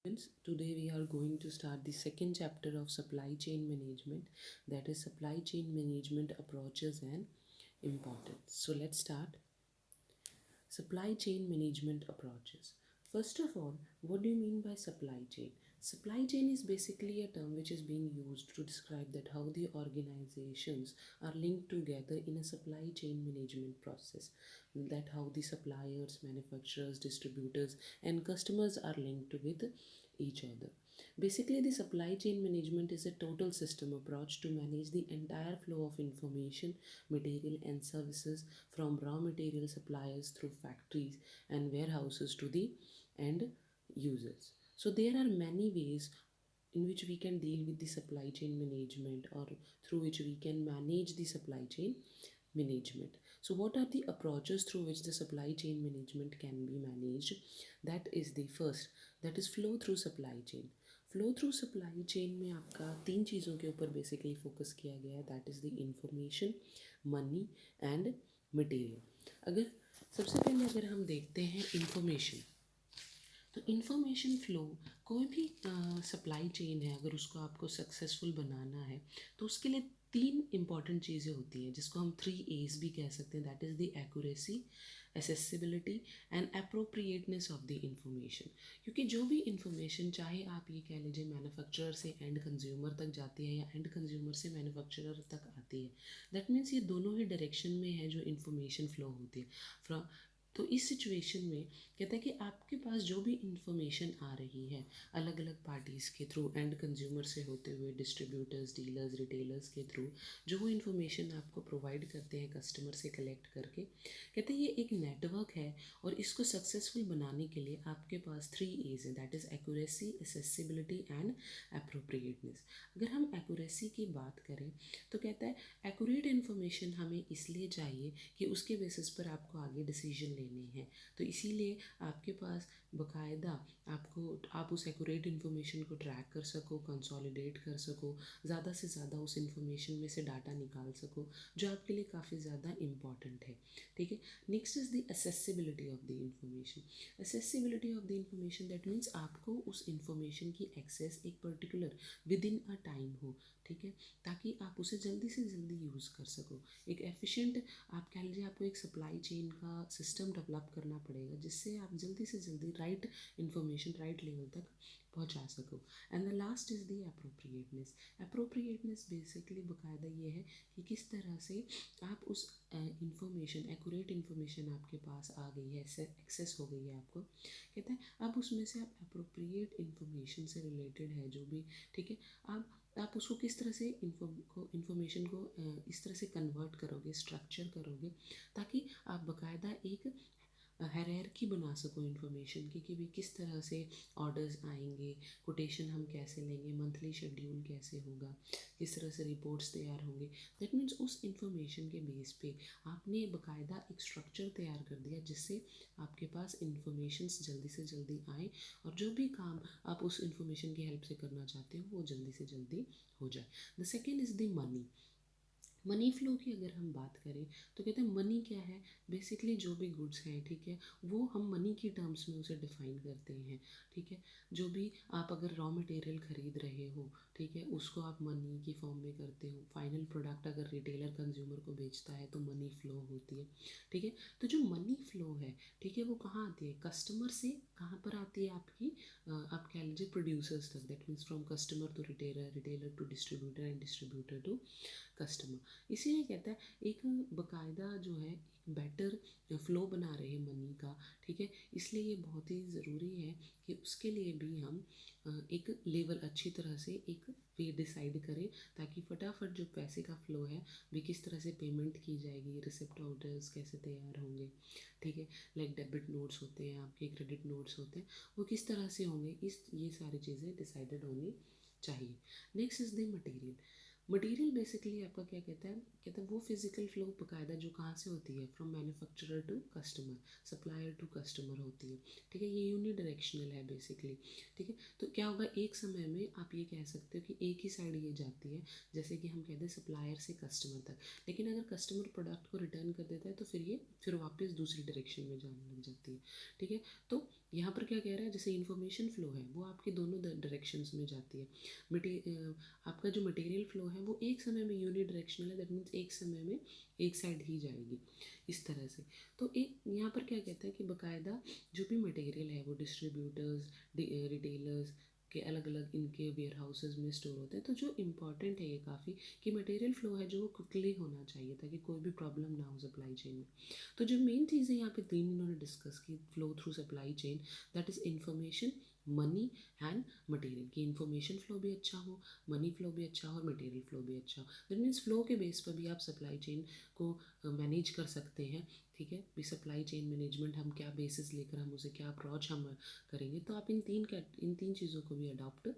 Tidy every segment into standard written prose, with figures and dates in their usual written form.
Friends, today we are going to start the second chapter of supply chain management, that is supply chain management approaches and importance. So let's start. Supply chain management approaches. First of all, what do you mean by supply chain? Supply chain is basically a term which is being used to describe that how the organizations are linked together in a supply chain management process. That how the suppliers, manufacturers, distributors, and customers are linked with each other. Basically, the supply chain management is a total system approach to manage the entire flow of information, material, and services from raw material suppliers through factories and warehouses to the end users. So, there are many ways in which we can deal with the supply chain management or through which we can manage the supply chain management. So, what are the approaches through which the supply chain management can be managed? That is the first, that is flow through supply chain. Flow through supply chain में आपका तीन चीज़ों के ऊपर basically focus किया गया है, that is the information, money and material. अगर सबसे पहले अगर हम देखते हैं इंफॉर्मेशन, तो इंफॉर्मेशन फ्लो कोई भी सप्लाई चेन है अगर उसको आपको सक्सेसफुल बनाना है तो उसके लिए तीन इंपॉर्टेंट चीज़ें होती हैं जिसको हम 3 A's भी कह सकते हैं, that is the accuracy, accessibility and appropriateness of the information. क्योंकि जो भी इंफॉर्मेशन चाहे आप ये कह लीजिए मैन्युफैक्चरर से एंड कंज्यूमर तक जाती है या एंड कंज्यूमर से मैन्युफैक्चरर तक आती है, दैट मीन्स ये दोनों ही डायरेक्शन में है जो इंफॉर्मेशन फ्लो होती है. फ्रॉम तो इस सिचुएशन में कहता है कि आपके पास जो भी इंफॉर्मेशन आ रही है अलग अलग पार्टीज़ के थ्रू, एंड कंज्यूमर से होते हुए डिस्ट्रीब्यूटर्स, डीलर्स, रिटेलर्स के थ्रू, जो वो इन्फॉर्मेशन आपको प्रोवाइड करते हैं कस्टमर से कलेक्ट करके, कहते हैं ये एक नेटवर्क है और इसको सक्सेसफुल बनाने के लिए आपके पास 3 A's हैं, that is accuracy, accessibility and appropriateness. अगर हम एक्यूरेसी की बात करें तो कहता है एक्यूरेट इन्फॉर्मेशन हमें इसलिए चाहिए कि उसके बेसिस पर आपको आगे डिसीजन लेने हैं. तो इसीलिए आपके पास बकायदा आप उस एक्यूरेट इन्फॉर्मेशन को ट्रैक कर सको, कंसोलिडेट कर सको, ज़्यादा से ज़्यादा उस इन्फॉर्मेशन में से डाटा निकाल सको जो आपके लिए काफ़ी ज़्यादा इंपॉर्टेंट है. ठीक है. Next is the accessibility of the information. Accessibility of the information that means आपको उस इंफॉर्मेशन की एक्सेस एक particular within a time हो. ठीक है. ताकि आप उसे जल्दी से जल्दी यूज़ कर सको. एक एफिशिएंट, आप कह लीजिए आपको एक सप्लाई चेन का सिस्टम डेवलप करना पड़ेगा जिससे आप जल्दी से जल्दी राइट इन्फॉर्मेशन राइट लेवल तक पहुंचा सको. And the last is the appropriateness. Appropriateness basically बकायदा ये है कि किस तरह से आप उस इंफॉर्मेशन, एक्यूरेट इन्फॉर्मेशन आपके पास आ गई है, एक्सेस हो गई है आपको, कहता है अब उसमें से आप अप्रोप्रिएट इन्फॉर्मेशन से रिलेटेड है जो भी, ठीक है, आप उसको किस तरह से इन्फॉर्मेशन को इस तरह से कन्वर्ट करोगे, स्ट्रक्चर करोगे ताकि आप बकायदा एक हायरार्की बना सको इन्फॉर्मेशन की कि भाई किस तरह से ऑर्डर्स आएंगे, कोटेशन हम कैसे लेंगे, मंथली शेड्यूल कैसे होगा, किस तरह से रिपोर्ट्स तैयार होंगे. दैट मीन्स उस इन्फॉर्मेशन के बेस पे आपने बकायदा एक स्ट्रक्चर तैयार कर दिया जिससे आपके पास इन्फॉर्मेशन जल्दी से जल्दी आए और जो भी काम आप उस इन्फॉर्मेशन की हेल्प से करना चाहते हो वो जल्दी से जल्दी हो जाए. The second is the money. Money flow की अगर हम बात करें तो कहते हैं मनी क्या है, बेसिकली जो भी गुड्स हैं, ठीक है, वो हम मनी की टर्म्स में उसे डिफाइन करते हैं. ठीक है. जो भी आप अगर रॉ मटेरियल ख़रीद रहे हो, ठीक है, उसको आप मनी की फॉर्म में करते हो. फाइनल प्रोडक्ट अगर रिटेलर कंज्यूमर को बेचता है तो मनी फ़्लो होती है. ठीक है. तो जो मनी फ़्लो है, ठीक है, वो कहाँ आती है, कस्टमर से कहाँ पर आती है आपकी, आप कह लीजिए प्रोड्यूसर्स तक. That means from customer to retailer, retailer to distributor and distributor to customer. इसीलिए कहता है एक बकायदा जो है एक बेटर फ्लो बना रहे हैं मनी का. ठीक है. इसलिए ये बहुत ही ज़रूरी है कि उसके लिए भी हम एक लेवल अच्छी तरह से एक वे डिसाइड करें ताकि फटाफट जो पैसे का फ़्लो है भी किस तरह से पेमेंट की जाएगी, रिसिप्ट ऑर्डर्स कैसे तैयार होंगे. ठीक है. लाइक डेबिट नोट्स होते हैं आपके, क्रेडिट नोट्स होते हैं, वो किस तरह से होंगे, इस ये सारी चीज़ें डिसाइडेड होनी चाहिए. Next is the material. Material basically आपका क्या कहता है वो फिजिकल फ्लो बकायदा जो कहाँ से होती है, from manufacturer to customer, supplier to customer होती है, ठीक है। ये यूनिडायरेक्शनल है बेसिकली, ठीक है। तो क्या होगा, एक समय में आप ये कह सकते हो कि एक ही साइड ये जाती है, जैसे कि हम कहते हैं सप्लायर से कस्टमर तक, लेकिन अगर कस्टमर प्रोडक्ट को रिटर्न कर देता है तो फिर वापस दूसरी डायरेक्शन में जाने लग जाती है, ठीक है। तो यहाँ पर क्या कह रहा है, जैसे इन्फॉर्मेशन फ्लो है वो आपकी दोनों डायरेक्शंस में जाती है। आपका जो मटेरियल फ्लो है वो एक समय में यूनिडायरेक्शनल है, दैट मीन्स एक समय में एक साइड ही जाएगी, इस तरह से। तो एक यहाँ पर क्या कहता है कि बकायदा जो भी मटेरियल है वो डिस्ट्रीब्यूटर्स, रिटेलर्स के अलग अलग इनके वेयर हाउसेज में स्टोर होते हैं। तो जो इम्पॉर्टेंट है ये काफ़ी कि मटेरियल फ्लो है जो वो क्विकली होना चाहिए ताकि कोई भी प्रॉब्लम ना हो सप्लाई चेन में। तो जो मेन चीज़ें यहाँ पे तीन इन्होंने डिस्कस की flow through supply chain, that is information, money and material. की इन्फॉर्मेशन फ्लो भी अच्छा हो, मनी फ्लो भी अच्छा हो और मटेरियल फ्लो भी अच्छा हो। दैट मीन्स फ्लो के बेस पर भी आप सप्लाई चेन को मैनेज कर सकते हैं, ठीक है। भी सप्लाई चेन मैनेजमेंट हम क्या बेसिस लेकर हम उसे क्या अप्रोच हम करेंगे, तो आप इन तीन चीज़ों को भी अडॉप्ट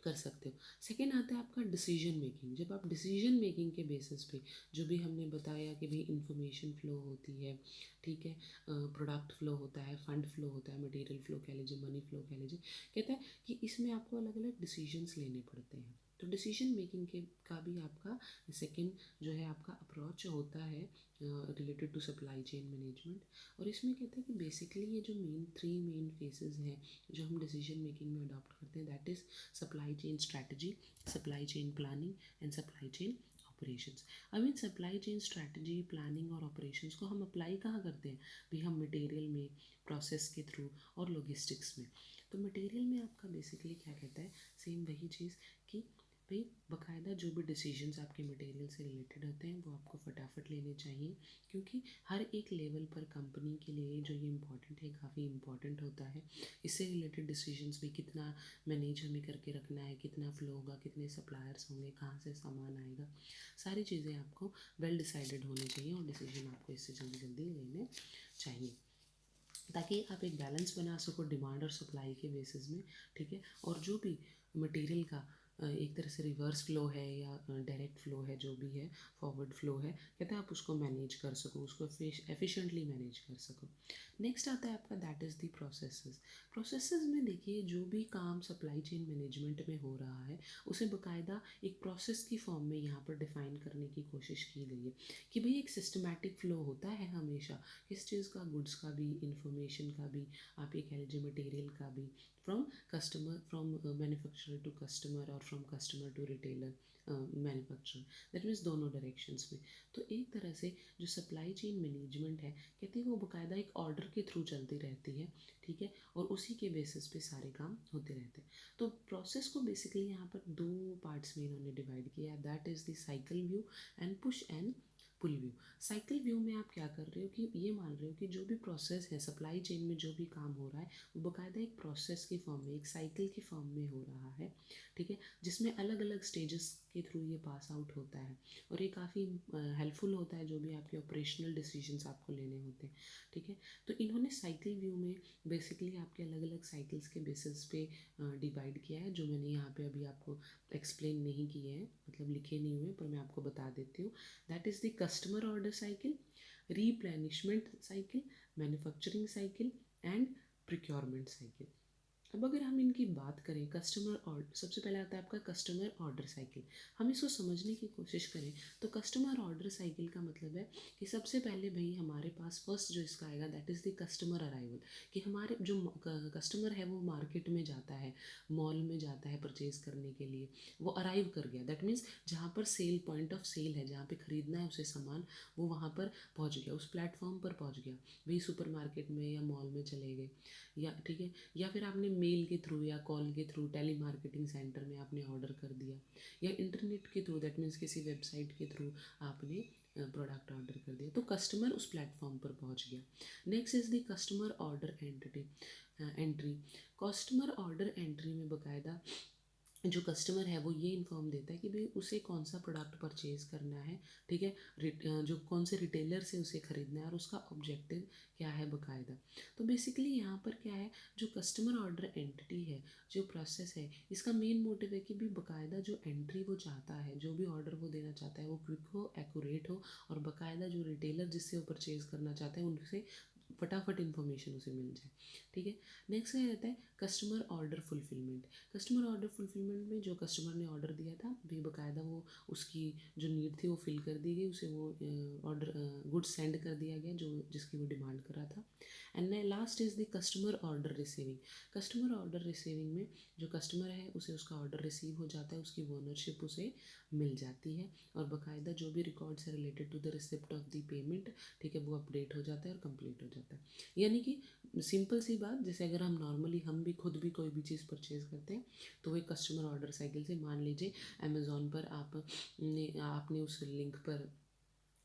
कर सकते हो। सेकेंड आता है आपका डिसीजन मेकिंग। जब आप डिसीजन मेकिंग के बेसिस पे जो भी हमने बताया कि भाई इंफॉर्मेशन फ़्लो होती है, ठीक है, प्रोडक्ट फ़्लो होता है, फंड फ़्लो होता है, मटेरियल फ़्लो कह लीजिए, मनी फ़्लो कह लीजिए, कहता है कि इसमें आपको अलग अलग डिसीजंस लेने पड़ते हैं। तो डिसीजन मेकिंग के का भी आपका सेकेंड जो है आपका अप्रोच होता है related to supply chain management. और इसमें कहते हैं कि बेसिकली ये जो थ्री मेन फेसेस हैं जो हम डिसीजन मेकिंग में अडॉप्ट करते हैं, that is supply chain strategy, supply chain planning and supply chain operations. अब इन सप्लाई चेन स्ट्रैटेजी, प्लानिंग और ऑपरेशंस को हम अप्लाई कहाँ करते हैं भी, हम मटेरियल में, प्रोसेस के थ्रू और लॉजिस्टिक्स में। तो मटेरियल में आपका बेसिकली क्या कहता है, सेम वही चीज़ कि भाई बाकायदा जो भी डिसीजंस आपके मटेरियल से रिलेटेड होते हैं वो आपको फटाफट लेने चाहिए, क्योंकि हर एक लेवल पर कंपनी के लिए जो ये इम्पॉर्टेंट है, काफ़ी इम्पॉर्टेंट होता है। इससे रिलेटेड डिसीजंस भी कितना मैनेज हमें करके रखना है, कितना फ़्लो होगा, कितने सप्लायर्स होंगे, कहाँ से सामान आएगा, सारी चीज़ें आपको वेल डिसाइडेड होनी चाहिए और डिसीजन आपको इससे जल्दी जल्दी लेने चाहिए ताकि आप एक बैलेंस बना सको डिमांड और सप्लाई के बेसिस में, ठीक है। और जो भी मटेरियल का एक तरह से रिवर्स फ्लो है या डायरेक्ट फ्लो है, जो भी है फॉरवर्ड फ्लो है, कहते हैं आप उसको मैनेज कर सको, उसको एफिशिएंटली मैनेज कर सको। नेक्स्ट आता है आपका that is the processes. Processes में देखिए जो भी काम सप्लाई चेन मैनेजमेंट में हो रहा है उसे बाकायदा एक प्रोसेस की फॉर्म में यहाँ पर डिफ़ाइन करने की कोशिश की गई है कि भाई एक सिस्टमैटिक फ़्लो होता है हमेशा, किस चीज़ का, गुड्स का भी, इंफॉर्मेशन का भी, आप ये कह लीजिए मटेरियल का भी, फ्रॉम मैन्युफैक्चरर टू कस्टमर और from customer to retailer manufacturer, that means दोनों डायरेक्शंस में। तो एक तरह से जो सप्लाई चेन मैनेजमेंट है कहते हैं वो बाकायदा एक ऑर्डर के थ्रू चलती रहती है, ठीक है, और उसी के बेसिस पे सारे काम होते रहते हैं। तो प्रोसेस को बेसिकली यहाँ पर दो पार्ट्स में इन्होंने डिवाइड किया है, that is the cycle view and push and pull view. Cycle view में आप क्या कर रहे हो कि ये मान रहे हो कि जो भी प्रोसेस है सप्लाई चेन में, जो भी काम हो रहा है वो बाकायदा एक प्रोसेस की फॉर्म में, एक साइकिल की फॉर्म में हो रहा है, ठीक है, जिसमें अलग अलग स्टेजेस के थ्रू ये पास आउट होता है। और ये काफ़ी हेल्पफुल होता है जो भी आपके ऑपरेशनल डिसीजंस आपको लेने होते हैं, ठीक है। तो इन्होंने साइकिल व्यू में बेसिकली आपके अलग अलग साइकिल्स के बेसिस पे डिवाइड किया है, जो मैंने यहाँ पे अभी आपको एक्सप्लेन नहीं किए हैं, मतलब लिखे नहीं हुए, पर मैं आपको बता देती हूँ। That is the customer order cycle, replenishment cycle, manufacturing cycle and procurement cycle. अब अगर हम इनकी बात करें कस्टमर ऑर्डर, सबसे पहले आता है आपका कस्टमर ऑर्डर साइकिल। हम इसको समझने की कोशिश करें तो कस्टमर ऑर्डर साइकिल का मतलब है कि सबसे पहले भाई हमारे पास फर्स्ट जो इसका आएगा that is the customer arrival, कि हमारे जो कस्टमर है वो मार्केट में जाता है, मॉल में जाता है परचेज़ करने के लिए, वो अराइव कर गया, दैट मीन्स जहाँ पर सेल, पॉइंट ऑफ सेल है, जहाँ पे ख़रीदना है उसे सामान, वो वहाँ पर पहुँच गया, उस प्लेटफॉर्म पर पहुँच गया। भाई सुपर मार्केट में या मॉल में चले गए, या ठीक है, या फिर आपने मेल के थ्रू या कॉल के थ्रू टेली मार्केटिंग सेंटर में आपने ऑर्डर कर दिया, या इंटरनेट के थ्रू, दैट मीन्स किसी वेबसाइट के थ्रू आपने प्रोडक्ट ऑर्डर कर दिया, तो कस्टमर उस प्लेटफॉर्म पर पहुंच गया। Next is the customer order entry. Customer order entry में बाकायदा जो कस्टमर है वो ये इन्फॉर्म देता है कि भाई उसे कौन सा प्रोडक्ट परचेज़ करना है, ठीक है, जो कौन से रिटेलर से उसे ख़रीदना है और उसका ऑब्जेक्टिव क्या है बकायदा। तो बेसिकली यहाँ पर क्या है, जो कस्टमर ऑर्डर एंटिटी है, जो प्रोसेस है, इसका मेन मोटिव है कि भी बकायदा जो एंट्री वो चाहता है, जो भी ऑर्डर वो देना चाहता है वो क्विक हो, एक्यूरेट हो, और बकायदा जो रिटेलर जिससे वो परचेज़ करना चाहता है उनसे फटाफट इन्फॉर्मेशन उसे मिल जाए, ठीक है। नेक्स्ट क्या रहता है, customer order fulfilment. Customer order fulfilment में जो कस्टमर ने ऑर्डर दिया था भी बकायदा वो उसकी जो नीड थी वो फिल कर दी गई, उसे वो ऑर्डर गुड्स सेंड कर दिया गया जो जिसकी वो डिमांड कर रहा था। And last is the customer order receiving. Customer order receiving में जो कस्टमर है उसे उसका ऑर्डर रिसीव हो जाता है, उसकी ओनरशिप उसे मिल जाती है, और बकायदा जो भी रिकॉर्ड्स है related to the receipt of the payment, ठीक है, वो अपडेट हो जाता है और कंप्लीट हो जाता है। यानी कि सिंपल सी बात, जैसे अगर हम नॉर्मली हम भी खुद भी कोई भी चीज़ परचेज़ करते हैं तो वो एक कस्टमर ऑर्डर साइकिल से, मान लीजिए अमेज़ॉन पर आपने उस लिंक पर,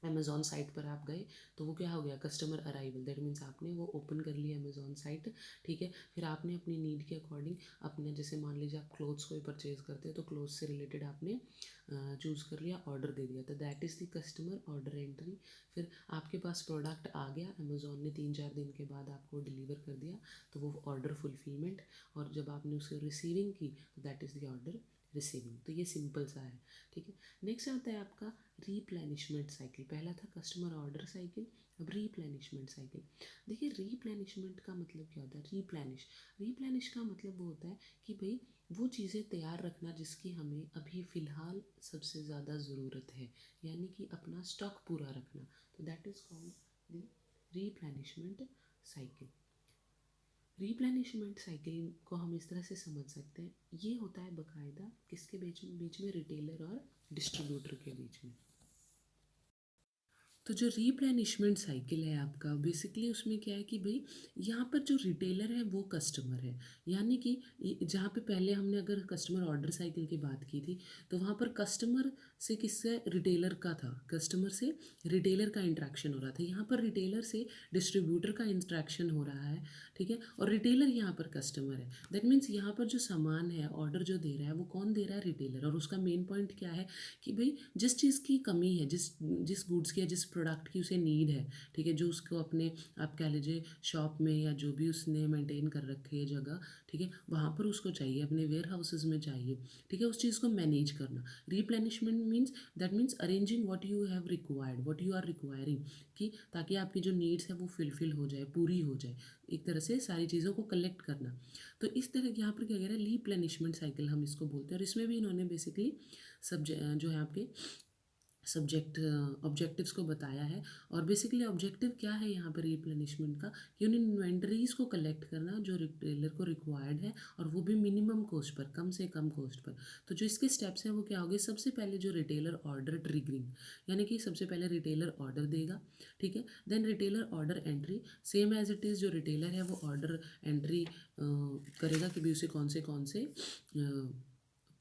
अमेज़ॉन साइट पर आप गए, तो वो क्या हो गया, कस्टमर अराइवल, दैट मीन्स आपने वो ओपन कर लिया अमेज़ॉन साइट, ठीक है। फिर आपने अपनी नीड के अकॉर्डिंग अपने, जैसे मान लीजिए आप क्लोथ्स कोई परचेज़ करते हैं तो क्लोथ्स से रिलेटेड आपने चूज़ कर लिया, ऑर्डर दे दिया, तो that is the customer order entry. फिर आपके पास प्रोडक्ट आ गया, अमेज़ॉन ने 3-4 दिन के बाद आपको डिलीवर कर दिया, तो वो ऑर्डर फुलफिलमेंट, और जब आपने उसकी रिसीविंग की तो that is the order receiving. तो ये सिंपल सा है, ठीक है। नेक्स्ट आता है आपका रीप्लेनिशमेंट साइकिल। पहला था कस्टमर ऑर्डर साइकिल, अब रीप्लेनिशमेंट साइकिल। देखिए रीप्लेनिशमेंट का मतलब क्या होता है, रीप्लेनिश का मतलब वो होता है कि भाई वो चीज़ें तैयार रखना जिसकी हमें अभी फ़िलहाल सबसे ज़्यादा ज़रूरत है, यानी कि अपना स्टॉक पूरा रखना, तो that is called the replenishment cycle. Replenishment cycle को हम इस तरह से समझ सकते हैं, ये होता है बकायदा किसके बीच में रिटेलर और डिस्ट्रीब्यूटर के बीच में। तो जो रीप्लेनिशमेंट साइकिल है आपका, बेसिकली उसमें क्या है कि भाई यहाँ पर जो रिटेलर है वो कस्टमर है, यानी कि जहाँ पे पहले हमने अगर कस्टमर ऑर्डर साइकिल की बात की थी तो वहाँ पर कस्टमर से किससे, रिटेलर का था, कस्टमर से रिटेलर का इंट्रैक्शन हो रहा था। यहाँ पर रिटेलर से डिस्ट्रीब्यूटर का इंट्रैक्शन हो रहा है, ठीक है, और रिटेलर यहाँ पर कस्टमर है। दैट मीन्स यहाँ पर जो सामान है, ऑर्डर जो दे रहा है वो कौन दे रहा है, रिटेलर, और उसका मेन पॉइंट क्या है कि भाई जिस चीज़ की कमी है, जिस जिस गुड्स की या जिस प्रोडक्ट की उसे नीड है, ठीक है, जो उसको अपने, आप कह लीजिए शॉप में या जो भी उसने मेंटेन कर रखी है जगह, ठीक है, वहाँ पर उसको चाहिए, अपने वेयर हाउसेज में चाहिए, ठीक है, उस चीज़ को मैनेज करना। Replenishment means, that means arranging what you have required, what you are requiring, कि ताकि आपकी जो नीड्स है वो फुलफिल हो जाए, पूरी हो जाए, एक तरह से सारी चीज़ों को कलेक्ट करना। तो इस तरह यहाँ पर क्या कह रहा है, रिप्लेनिशमेंट साइकिल हम इसको बोलते हैं, और इसमें भी इन्होंने बेसिकली जो है आपके ऑब्जेक्टिव्स को बताया है। और बेसिकली ऑब्जेक्टिव क्या है यहाँ पर रिप्लेनिशमेंट का, कि उन इन्वेंटरीज को कलेक्ट करना जो रिटेलर को रिक्वायर्ड है, और वो भी मिनिमम कॉस्ट पर, कम से कम कॉस्ट पर। तो जो इसके स्टेप्स हैं वो क्या होंगे, सबसे पहले जो रिटेलर ऑर्डर ट्रिगरिंग, यानी कि सबसे पहले रिटेलर ऑर्डर देगा, ठीक है, then retailer order entry, same as it is जो रिटेलर है वो ऑर्डर एंट्री करेगा कि भी उसे कौन से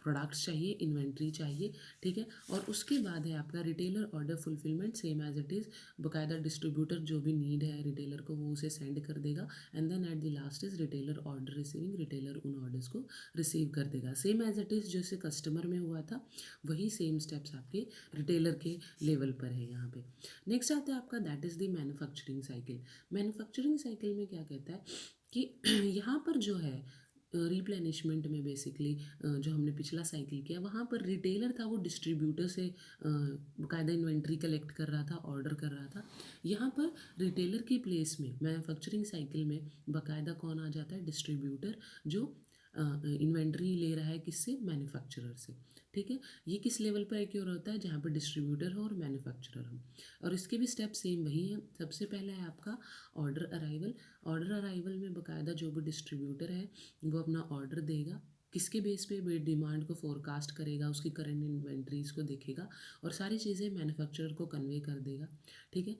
प्रोडक्ट्स चाहिए, इन्वेंट्री चाहिए, ठीक है, और उसके बाद है आपका retailer order fulfilment, same as it is, बकायदा डिस्ट्रीब्यूटर जो भी नीड है रिटेलर को वो उसे सेंड कर देगा, and then at the last is retailer order receiving, retailer उन ऑर्डर्स को रिसीव कर देगा, सेम एज इट इज़ जैसे कस्टमर में हुआ था, वही सेम स्टेप्स आपके रिटेलर के लेवल पर है यहाँ पे। नेक्स्ट आता है आपका, that is the manufacturing cycle. Manufacturing cycle में क्या कहता है कि यहाँ पर जो है रिप्लेनिशमेंट में बेसिकली जो हमने पिछला साइकिल किया वहाँ पर रिटेलर था, वो डिस्ट्रीब्यूटर से बाकायदा इन्वेंट्री कलेक्ट कर रहा था, ऑर्डर कर रहा था। यहाँ पर रिटेलर की प्लेस में मैन्युफैक्चरिंग साइकिल में बाकायदा कौन आ जाता है, डिस्ट्रीब्यूटर, जो इन्वेंट्री ले रहा है किससे, मैन्युफैक्चरर से, ठीक है। ये किस लेवल पर एक्योर होता है, जहाँ पर डिस्ट्रीब्यूटर हो और मैन्युफैक्चरर हो, और इसके भी स्टेप सेम वही है। सबसे पहला है आपका ऑर्डर अराइवल। ऑर्डर अराइवल में बाकायदा जो भी डिस्ट्रीब्यूटर है वो अपना ऑर्डर देगा, किसके बेस पे, डिमांड को फोरकास्ट करेगा, उसकी करंट इन्वेंट्रीज को देखेगा, और सारी चीज़ें मैन्युफैक्चरर को कन्वे कर देगा, ठीक है,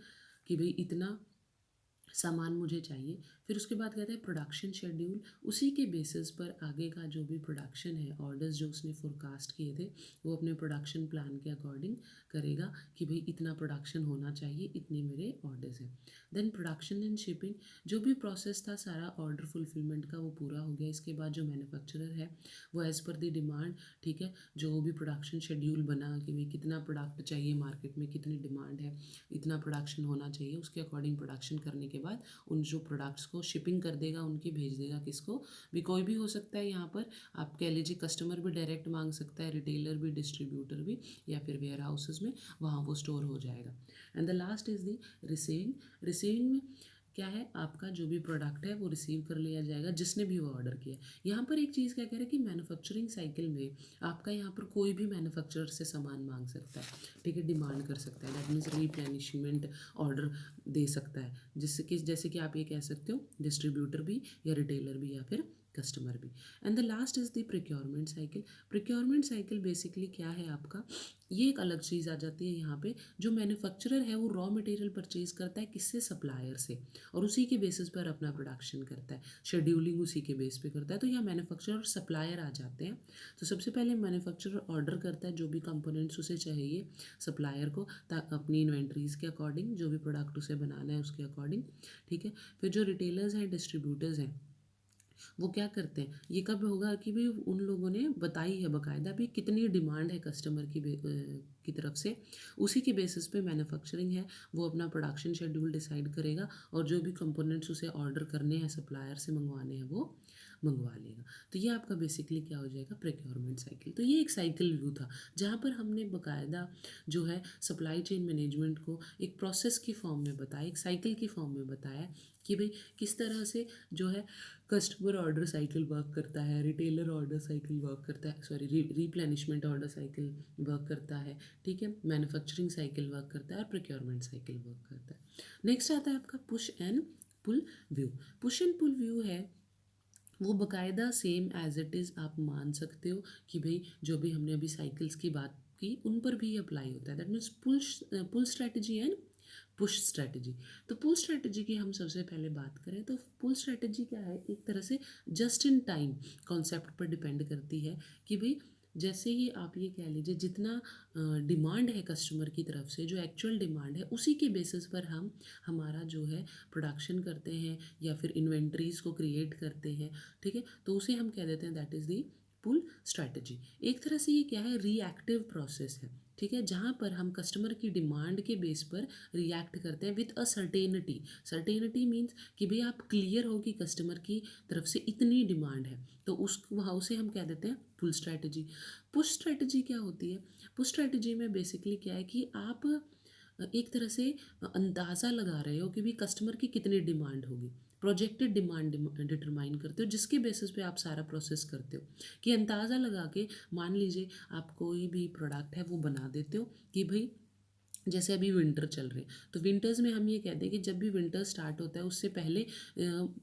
कि भाई इतना सामान मुझे चाहिए। फिर उसके बाद कहते हैं प्रोडक्शन शेड्यूल, उसी के बेसिस पर आगे का जो भी प्रोडक्शन है, ऑर्डर्स जो उसने फोरकास्ट किए थे वो अपने प्रोडक्शन प्लान के अकॉर्डिंग करेगा कि भाई इतना प्रोडक्शन होना चाहिए, इतने मेरे ऑर्डर्स हैं। देन प्रोडक्शन एंड शिपिंग, जो भी प्रोसेस था सारा ऑर्डर फुलफिलमेंट का वो पूरा हो गया। इसके बाद जो मैन्युफैक्चरर है वो एज़ पर द डिमांड, ठीक है, जो भी प्रोडक्शन शेड्यूल बना कि भाई कितना प्रोडक्ट चाहिए मार्केट में, कितनी डिमांड है, इतना प्रोडक्शन होना चाहिए, उसके अकॉर्डिंग प्रोडक्शन करने के बाद उन जो प्रोडक्ट्स को शिपिंग कर देगा, उनकी भेज देगा किसको भी, कोई भी हो सकता है। यहाँ पर आप कह लीजिए कस्टमर भी डायरेक्ट मांग सकता है, रिटेलर भी, डिस्ट्रीब्यूटर भी, या फिर वेयर हाउसेज में वहाँ वो स्टोर हो जाएगा। And the last is the receiving. Receiving में क्या है, आपका जो भी प्रोडक्ट है वो रिसीव कर लिया जाएगा जिसने भी वो ऑर्डर किया। यहाँ पर एक चीज़ क्या कह रहे हैं कि मैन्युफैक्चरिंग साइकिल में आपका यहाँ पर कोई भी मैन्युफैक्चरर से सामान मांग सकता है, ठीक है, डिमांड कर सकता है, दैट मीन्स रिप्लेनिशमेंट ऑर्डर दे सकता है, जिससे कि जैसे कि आप ये कह सकते हो डिस्ट्रीब्यूटर भी या रिटेलर भी या फिर कस्टमर भी। And the last is the procurement cycle. Procurement cycle basically क्या है आपका, ये एक अलग चीज़ आ जाती है यहाँ पे। जो मैन्युफैक्चरर है वो रॉ मटेरियल परचेज करता है किससे, सप्लायर से, और उसी के बेसिस पर अपना प्रोडक्शन करता है, शेड्यूलिंग उसी के बेस पे करता है। तो यहाँ मैन्युफैक्चरर और सप्लायर आ जाते हैं। तो सबसे पहले मैन्युफैक्चरर ऑर्डर करता है जो भी कंपोनेंट्स उसे चाहिए सप्लायर को, अपनी इन्वेंट्रीज के अकॉर्डिंग, जो भी प्रोडक्ट उसे बनाना है उसके अकॉर्डिंग, ठीक है। फिर जो रिटेलर्स हैं, डिस्ट्रीब्यूटर्स हैं, वो क्या करते हैं, ये कब होगा कि भाई उन लोगों ने बताई है बाकायदा भी कितनी डिमांड है कस्टमर की तरफ से, उसी के बेसिस पे मैन्युफैक्चरिंग है वो अपना प्रोडक्शन शेड्यूल डिसाइड करेगा, और जो भी कंपोनेंट्स उसे ऑर्डर करने हैं, सप्लायर से मंगवाने हैं, वो मंगवा लेगा। तो ये आपका बेसिकली क्या हो जाएगा, प्रोक्योरमेंट साइकिल। तो ये एक साइकिल व्यू था जहाँ पर हमने बाकायदा जो है सप्लाई चेन मैनेजमेंट को एक प्रोसेस की फॉर्म में बताया, एक साइकिल की फॉर्म में बताया कि भाई किस तरह से जो है कस्टमर ऑर्डर साइकिल वर्क करता है, रिटेलर ऑर्डर साइकिल वर्क करता है, sorry replenishment order cycle work करता है, ठीक है, मैन्युफैक्चरिंग साइकिल वर्क करता है और प्रोक्योरमेंट साइकिल वर्क करता है। नेक्स्ट आता है आपका push and pull view. Push and pull view है वो बाकायदा सेम एज इट इज़ आप मान सकते हो कि भाई जो भी हमने अभी साइकिल्स की बात की उन पर भी अप्लाई होता है। That means pull strategy and push strategy. तो पुल स्ट्रैटेजी की हम सबसे पहले बात करें तो पुल स्ट्रैटेजी क्या है, एक तरह से जस्ट इन टाइम कॉन्सेप्ट पर डिपेंड करती है कि भाई जैसे ही आप ये कह लीजिए जितना डिमांड है कस्टमर की तरफ से, जो एक्चुअल डिमांड है उसी के बेसिस पर हम हमारा जो है प्रोडक्शन करते हैं या फिर इन्वेंट्रीज को क्रिएट करते हैं, ठीक है। तो उसे हम कह देते हैं that is the pull strategy. एक तरह से ये क्या है, रिएक्टिव प्रोसेस है, ठीक है, जहाँ पर हम कस्टमर की डिमांड के बेस पर रिएक्ट करते हैं with a certainty. Certainty means कि भाई आप क्लियर हो कि कस्टमर की तरफ से इतनी डिमांड है, तो उस वहाँ उसे हम कह देते हैं पुल स्ट्रैटेजी। पुश स्ट्रैटेजी क्या होती है, पुश स्ट्रैटेजी में बेसिकली क्या है कि आप एक तरह से अंदाज़ा लगा रहे हो कि भी कस्टमर की कितनी डिमांड होगी, प्रोजेक्टेड डिमांड डिटरमाइन करते हो, जिसके बेसिस पे आप सारा प्रोसेस करते हो कि अंदाज़ा लगा के मान लीजिए आप कोई भी प्रोडक्ट है वो बना देते हो कि भाई जैसे अभी विंटर चल रहे हैं तो विंटर्स में हम ये कहते हैं कि जब भी विंटर स्टार्ट होता है उससे पहले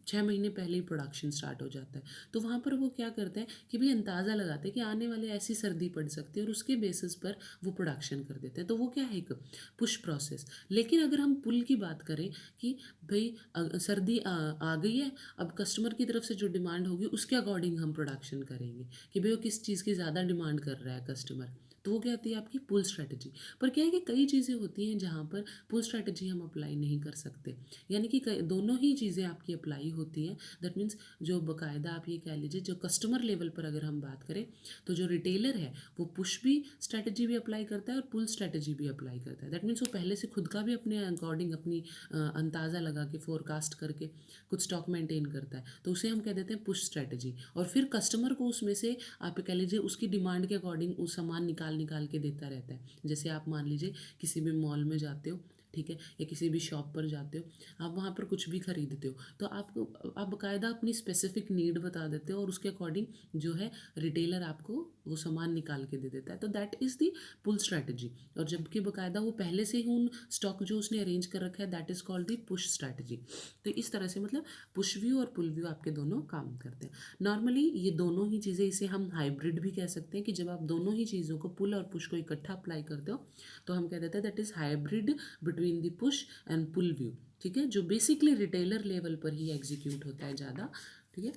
6 महीने पहले ही प्रोडक्शन स्टार्ट हो जाता है। तो वहाँ पर वो क्या करते हैं कि भाई अंदाज़ा लगाते हैं कि आने वाले ऐसी सर्दी पड़ सकती है और उसके बेसिस पर वो प्रोडक्शन कर देते हैं। तो वो क्या है, एक पुश प्रोसेस। लेकिन अगर हम पुल की बात करें कि भाई सर्दी आ गई है, अब कस्टमर की तरफ से जो डिमांड होगी उसके अकॉर्डिंग हम प्रोडक्शन करेंगे कि भाई वो किस चीज़ की ज़्यादा डिमांड कर रहा है कस्टमर, तो वो क्या होती है आपकी पुल स्ट्रैटेजी। पर क्या है कि कई चीज़ें होती हैं जहाँ पर पुल स्ट्रैटेजी हम अप्लाई नहीं कर सकते, यानी कि दोनों ही चीज़ें आपकी अप्लाई होती हैं। दैट मीन्स जो बाकायदा आप ये कह लीजिए जो कस्टमर लेवल पर अगर हम बात करें तो जो रिटेलर है वो पुश भी स्ट्रैटेजी भी अप्लाई करता है और पुल स्ट्रैटेजी भी अप्लाई करता है। दैट मीन्स वो पहले से खुद का भी अपने अकॉर्डिंग अपनी अंदाज़ा लगा के फोरकास्ट करके कुछ स्टॉक मेंटेन करता है, तो उसे हम कह देते हैं पुश स्ट्रैटेजी। और फिर कस्टमर को उसमें से आप कह लीजिए उसकी डिमांड के अकॉर्डिंग वो सामान निकाल निकाल के देता रहता है। जैसे आप मान लीजिए किसी भी मॉल में जाते हो, ठीक है, या किसी भी शॉप पर जाते हो, आप वहाँ पर कुछ भी खरीदते हो तो आप बाकायदा अपनी स्पेसिफिक नीड बता देते हो और उसके अकॉर्डिंग जो है रिटेलर आपको वो सामान निकाल के दे देता है। तो that is the pull strategy. और जबकि बाकायदा वो पहले से ही उन स्टॉक जो उसने अरेंज कर रखा है that is called the push strategy. तो इस तरह से मतलब पुश व्यू और पुल व्यू आपके दोनों काम करते हैं। नॉर्मली ये दोनों ही चीज़ें, इसे हम हाइब्रिड भी कह सकते हैं कि जब आप दोनों ही चीज़ों को पुल और पुश को इकट्ठा अप्लाई करते हो तो हम कह देते हैं that is hybrid between between the push and pull view, ठीक है, जो बेसिकली रिटेलर लेवल पर ही एग्जीक्यूट होता है ज़्यादा, ठीक है,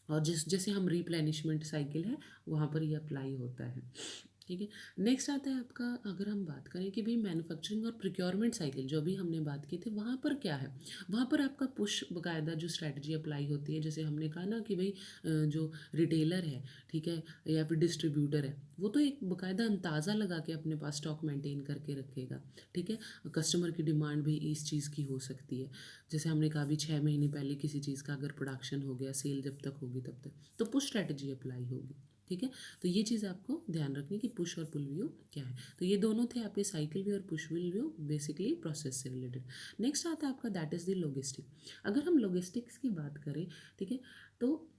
और जैसे हम रिप्लेनिशमेंट साइकिल है वहाँ पर ये अप्लाई होता है, ठीक है। नेक्स्ट आता है आपका, अगर हम बात करें कि भाई मैन्युफैक्चरिंग और प्रोक्योरमेंट साइकिल जो भी हमने बात की थी, वहाँ पर क्या है, वहाँ पर आपका पुश बाकायदा जो स्ट्रैटेजी अप्लाई होती है, जैसे हमने कहा ना कि भाई जो रिटेलर है, ठीक है, या फिर डिस्ट्रीब्यूटर है, वो तो एक बाकायदा अंदाज़ा लगा के अपने पास स्टॉक मेंटेन करके रखेगा, ठीक है। कस्टमर की डिमांड भी इस चीज़ की हो सकती है, जैसे हमने कहा भी 6 महीने पहले किसी चीज़ का अगर प्रोडक्शन हो गया, सेल जब तक होगी तब तक तो पुश स्ट्रैटेजी अप्लाई होगी, ठीक है। तो ये चीज़ आपको ध्यान रखनी कि पुश और पुल व्यू क्या है। तो ये दोनों थे आपके साइकिल व्यू और push will view, basically process से रिलेटेड। नेक्स्ट आता है आपका दैट इज़ द लॉजिस्टिक। अगर हम लॉजिस्टिक्स की बात करें, ठीक है, तो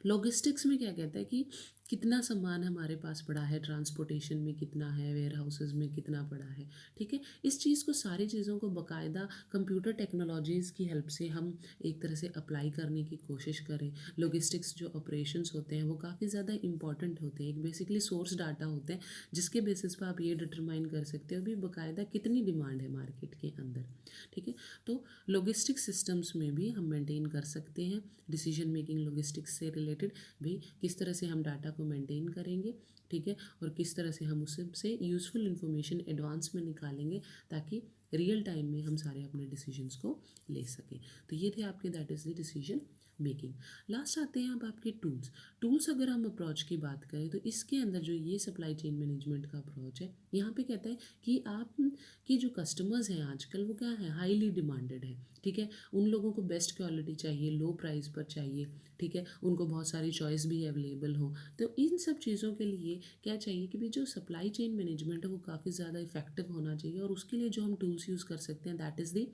लॉजिस्टिक्स में क्या कहता है कि कितना सामान हमारे पास पड़ा है, ट्रांसपोर्टेशन में कितना है, वेयर हाउसेज में कितना पड़ा है, ठीक है। इस चीज़ को, सारी चीज़ों को बाकायदा कंप्यूटर टेक्नोलॉजीज़ की हेल्प से हम एक तरह से अप्लाई करने की कोशिश करें। लॉजिस्टिक्स जो ऑपरेशंस होते हैं वो काफ़ी ज़्यादा इंपॉर्टेंट होते हैं, एक बेसिकली सोर्स डाटा होते हैं जिसके बेसिस पर आप ये डिटरमाइन कर सकते हो भी बाकायदा कितनी डिमांड है मार्केट के अंदर, ठीक है। तो लॉजिस्टिक सिस्टम्स में भी हम मेंटेन कर सकते हैं डिसीजन मेकिंग लॉजिस्टिक्स से रिलेटेड, भाई किस तरह से हम डाटा को मेंटेन करेंगे, ठीक है, और किस तरह से हम उससे यूज़फुल इन्फॉर्मेशन एडवांस में निकालेंगे ताकि रियल टाइम में हम सारे अपने डिसीजंस को ले सकें। तो ये थे आपके that is the decision making. Last आते हैं अब आपके टूल्स। टूल्स अगर हम अप्रोच की बात करें तो इसके अंदर जो ये सप्लाई चेन मैनेजमेंट का अप्रोच है, यहाँ पे कहता है कि आप की जो कस्टमर्स हैं आजकल वो क्या है, हाईली डिमांडेड है, ठीक है। उन लोगों को बेस्ट क्वालिटी चाहिए, लो प्राइस पर चाहिए, ठीक है, उनको बहुत सारी चॉइस भी अवेलेबल हो। तो इन सब चीज़ों के लिए क्या चाहिए कि भाई जो सप्लाई चेन मैनेजमेंट है वो काफ़ी ज़्यादा इफेक्टिव होना चाहिए, और उसके लिए जो हम टूल्स यूज़ कर सकते हैं दैट इज़ दी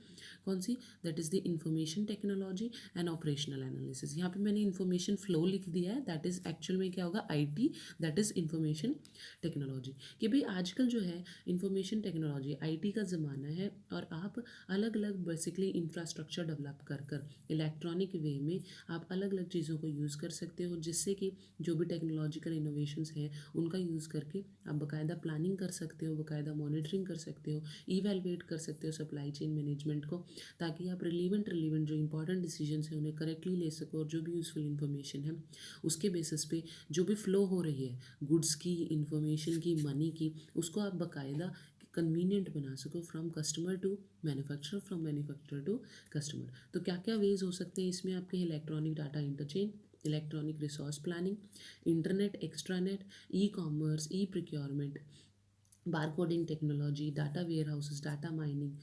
कौन सी, that is the information technology and operational analysis. यहाँ पे मैंने इंफॉर्मेशन फ्लो लिख दिया है, दैट इज़ एक्चुअल में क्या होगा, IT, that is information technology. कि भाई आजकल जो है इंफॉर्मेशन टेक्नोलॉजी आईटी का ज़माना है, और आप अलग अलग बेसिकली इंफ्रास्ट्रक्चर डेवलप कर कर इलेक्ट्रॉनिक वे में आप अलग अलग चीज़ों को यूज़ कर सकते हो, जिससे कि जो भी टेक्नोलॉजिकल इनोवेशंस हैं उनका यूज़ करके आप बाकायदा प्लानिंग कर सकते हो, बाकायदा मॉनिटरिंग कर सकते हो, इवेलुएट कर सकते हो सप्लाई चेन मैनेजमेंट को, ताकि आप रिलीवेंट जो इंपॉर्टेंट डिसीजंस हैं उन्हें करेक्टली ले सको, और जो भी यूज़फुल इन्फॉर्मेशन है उसके बेसिस पे जो भी फ्लो हो रही है गुड्स की, इंफॉर्मेशन की, मनी की, उसको आप बाकायदा कन्वीनियंट बना सको from customer to manufacturer, from manufacturer to customer. तो क्या क्या वेज हो सकते हैं इसमें आपके, electronic data interchange, electronic resource planning, internet, extranet, e commerce, e procurement, barcoding technology, data ware houses, data mining,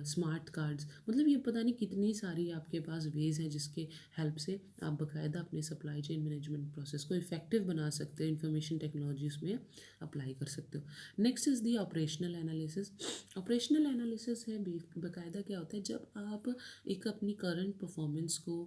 smart cards, मतलब ये पता नहीं कितनी सारी आपके पास वेज हैं जिसके हेल्प से आप बाकायदा अपने सप्लाई चेन मैनेजमेंट प्रोसेस को इफेक्टिव बना सकते हो, इन्फॉर्मेशन टेक्नोलॉजी उसमें अप्लाई कर सकते हो। Next is the operational analysis. Operational analysis है बाकायदा क्या होता है, जब आप एक अपनी करंट परफॉर्मेंस को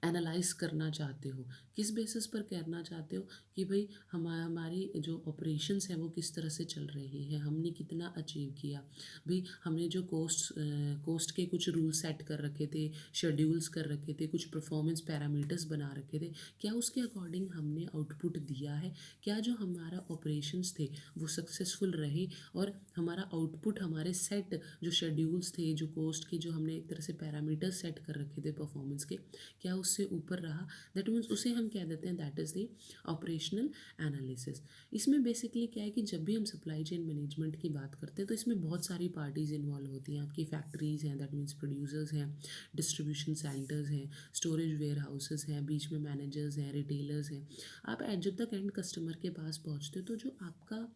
एनालाइज करना चाहते हो, किस बेसिस पर करना चाहते हो कि भाई हमारी जो ऑपरेशंस हैं वो किस तरह से चल रही हैं, हमने कितना अचीव किया, भाई हमने जो कोस्ट के कुछ रूल सेट कर रखे थे, शेड्यूल्स कर रखे थे, कुछ परफॉर्मेंस पैरामीटर्स बना रखे थे, क्या उसके अकॉर्डिंग हमने आउटपुट दिया है, क्या जो हमारा ऑपरेशंस थे वो सक्सेसफुल रहे, और हमारा आउटपुट, हमारे सेट जो शेड्यूल्स थे, जो कोस्ट के जो हमने एक तरह से पैरामीटर्स सेट कर रखे थे परफॉर्मेंस के, क्या उससे ऊपर रहा, दैट मीन्स उसे हम कह देते हैं that is the operational analysis. इसमें बेसिकली क्या है कि जब भी हम सप्लाई चेन मैनेजमेंट की बात करते हैं तो इसमें बहुत सारी पार्टीज़ इन्वॉल्व होती हैं, आपकी फैक्ट्रीज़ हैं, दैट मीन्स प्रोड्यूसर्स हैं, डिस्ट्रीब्यूशन सेंटर्स हैं, स्टोरेज वेयर हाउसेस हैं, बीच में मैनेजर्स हैं, रिटेलर्स हैं। आप जब तक एंड कस्टमर के पास पहुँचते हो तो जो आपका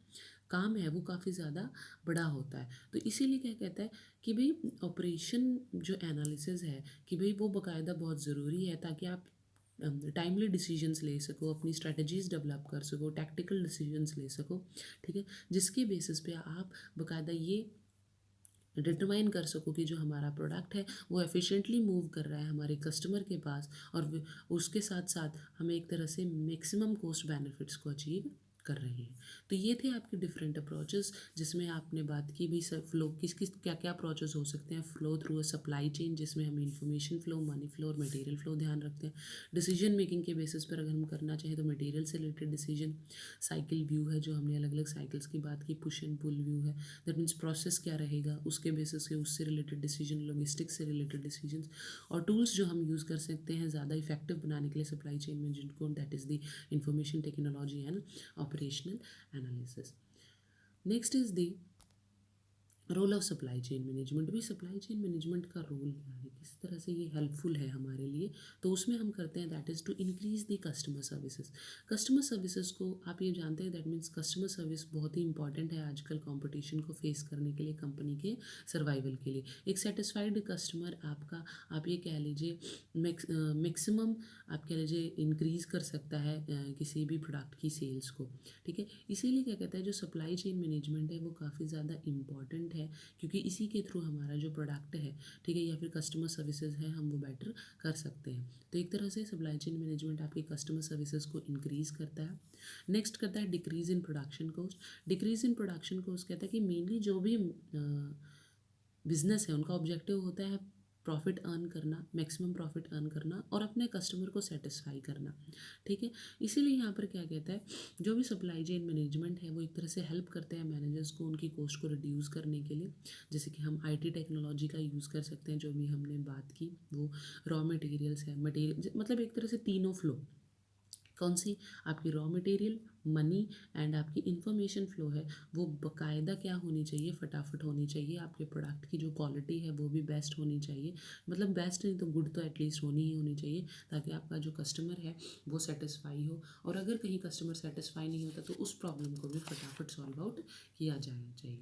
काम है वो काफ़ी ज़्यादा बड़ा होता है। तो इसीलिए क्या कहता है कि भाई ऑपरेशन जो एनालिसिस है कि भाई वो बाकायदा बहुत ज़रूरी है, ताकि आप टाइमली डिसीजंस ले सको, अपनी स्ट्रेटजीज डेवलप कर सको, टैक्टिकल डिसीजंस ले सको, ठीक है, जिसके बेसिस पे आप बाकायदा ये डिटरमाइन कर सको कि जो हमारा प्रोडक्ट है वो एफिशिएंटली मूव कर रहा है हमारे कस्टमर के पास, और उसके साथ साथ हमें एक तरह से मैक्सिमम कॉस्ट बेनिफिट्स को अचीव कर रहे हैं। तो ये थे आपके डिफरेंट अप्रोचेस, जिसमें आपने बात की भी फ्लो किस किस क्या क्या अप्रोचेस हो सकते हैं। Flow through a supply chain, जिसमें हम इंफॉर्मेशन फ्लो, मनी फ्लो और मटेरियल फ्लो ध्यान रखते हैं। डिसीजन मेकिंग के बेसिस पर अगर हम करना चाहें तो मटेरियल से रिलेटेड डिसीजन। साइकिल व्यू है, जो हमने अलग अलग साइकिल्स की बात की। पुश एंड पुल व्यू है, दैट मीन्स प्रोसेस क्या रहेगा उसके बेसिस से उससे रिलेटेड डिसीजन। लॉजिस्टिक्स से रिलेटेड डिसीजन। और टूल्स जो हम यूज़ कर सकते हैं ज़्यादा इफेक्टिव बनाने के लिए सप्लाई चेन मैनेजमेंट को, that is the information technology and operational analysis. Next is the role of supply chain management. भी सप्लाई चेन मैनेजमेंट का रोल क्या है, किस तरह से ये हेल्पफुल है हमारे लिए, तो उसमें हम करते हैं that is to increase the customer services. Customer services को आप ये जानते हैं, दैट मीन्स कस्टमर सर्विस बहुत ही इंपॉर्टेंट है आजकल कंपटीशन को फेस करने के लिए, कंपनी के सर्वाइवल के लिए। एक सेटिस्फाइड कस्टमर आपका, आप ये कह लीजिए मैक्सिमम आप कह लीजिए इंक्रीज़ कर सकता है किसी भी प्रोडक्ट की सेल्स को, ठीक है। इसीलिए क्या कहता है, जो सप्लाई चेन मैनेजमेंट है वो काफ़ी ज़्यादा इंपॉर्टेंट है, क्योंकि इसी के थ्रू हमारा जो प्रोडक्ट है, ठीक है, या फिर कस्टमर सर्विसेज है, हम वो बेटर कर सकते हैं। तो एक तरह से सप्लाई चेन मैनेजमेंट आपकी कस्टमर सर्विसेज को इंक्रीज़ करता है। नेक्स्ट करता है decrease in production cost. Decrease in production cost कहता है कि मेनली जो भी बिजनेस है उनका ऑब्जेक्टिव होता है प्रॉफिट अर्न करना, मैक्सिमम प्रॉफिट अर्न करना और अपने कस्टमर को सेटिस्फाई करना, ठीक है। इसीलिए यहाँ पर क्या कहता है, जो भी सप्लाई चेन मैनेजमेंट है वो एक तरह से हेल्प करते हैं मैनेजर्स को उनकी कॉस्ट को रिड्यूस करने के लिए। जैसे कि हम आईटी टेक्नोलॉजी का यूज़ कर सकते हैं, जो भी हमने बात की वो रॉ मटेरियल्स है, मटेरियल मतलब एक तरह से तीनों फ्लो, कौन सी आपकी रॉ मटेरियल, मनी एंड आपकी इंफॉर्मेशन फ्लो है, वो बाकायदा क्या होनी चाहिए, फटाफट होनी चाहिए। आपके प्रोडक्ट की जो क्वालिटी है वो भी बेस्ट होनी चाहिए, मतलब बेस्ट नहीं तो गुड तो एटलीस्ट होनी ही होनी चाहिए, ताकि आपका जो कस्टमर है वो सेटिस्फाई हो। और अगर कहीं कस्टमर सेटिस्फाई नहीं होता तो उस प्रॉब्लम को भी फटाफट सॉल्व आउट किया जाना चाहिए।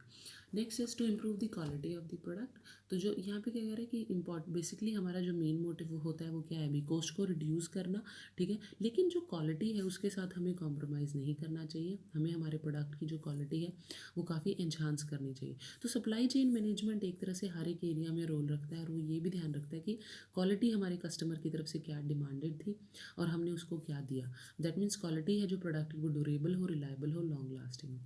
Next is to improve the quality of the product. तो जो यहाँ पे क्या कह रहे हैं कि बेसिकली हमारा जो मेन मोटिव होता है वो क्या है, अभी कॉस्ट को रिड्यूस करना, ठीक है। लेकिन जो क्वालिटी है उसके साथ हमें कॉम्प्रोमाइज़ नहीं करना चाहिए, हमें हमारे प्रोडक्ट की जो क्वालिटी है वो काफ़ी एनहांस करनी चाहिए। तो सप्लाई चेन मैनेजमेंट एक तरह से हर एक एरिया में रोल रखता है, और वो ये भी ध्यान रखता है कि क्वालिटी हमारे कस्टमर की तरफ से क्या डिमांडेड थी और हमने उसको क्या दिया। दैट मीन्स क्वालिटी है जो प्रोडक्ट वो ड्यूरेबल हो, रिलायबल हो, लॉन्ग लास्टिंग हो।